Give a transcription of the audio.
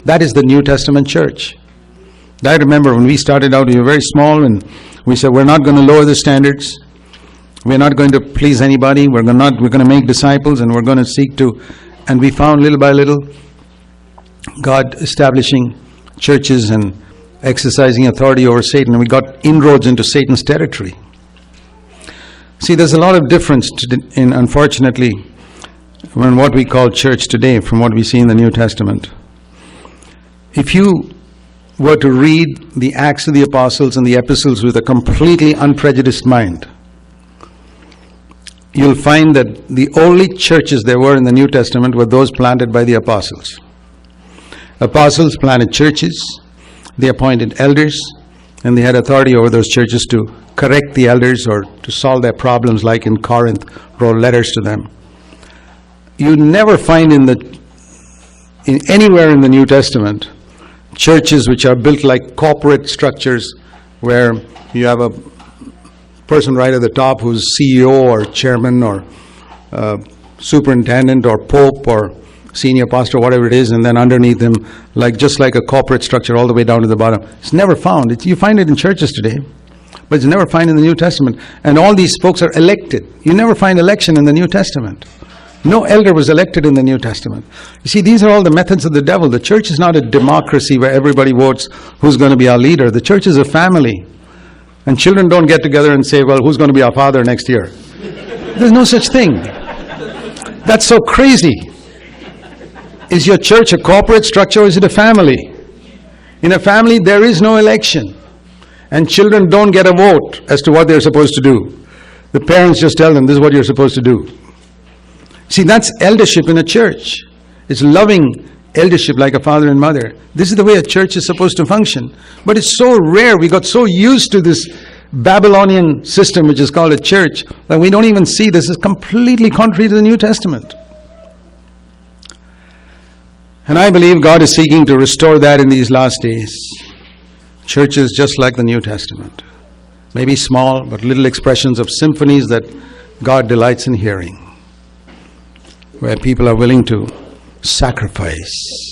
That is the New Testament church. I remember when we started out, we were very small, and we said, we're not going to lower the standards. We're not going to please anybody. We're going to make disciples, and we're going to seek to. And we found little by little God establishing churches and exercising authority over Satan, and we got inroads into Satan's territory. See, there's a lot of difference in, unfortunately, in what we call church today from what we see in the New Testament. If you were to read the Acts of the Apostles and the epistles with a completely unprejudiced mind, you'll find that the only churches there were in the New Testament were those planted by the apostles. Apostles planted churches, they appointed elders, and they had authority over those churches to correct the elders or to solve their problems, like in Corinth, wrote letters to them. You never find anywhere in the New Testament churches which are built like corporate structures where you have a person right at the top who's CEO or chairman or superintendent or pope or senior pastor, whatever it is, and then underneath him, just like a corporate structure all the way down to the bottom. It's never found. You find it in churches today, but it's never found in the New Testament. And all these folks are elected. You never find election in the New Testament. No elder was elected in the New Testament. You see, these are all the methods of the devil. The church is not a democracy where everybody votes who's going to be our leader. The church is a family. And children don't get together and say, well, who's going to be our father next year? There's no such thing. That's so crazy. Is your church a corporate structure or is it a family? In a family, there is no election. And children don't get a vote as to what they're supposed to do. The parents just tell them, this is what you're supposed to do. See, that's eldership in a church. It's loving eldership like a father and mother. This is the way a church is supposed to function. But it's so rare. We got so used to this Babylonian system, which is called a church, that we don't even see this is completely contrary to the New Testament. And I believe God is seeking to restore that in these last days. Churches just like the New Testament. Maybe small, but little expressions of symphonies that God delights in hearing, where people are willing to sacrifice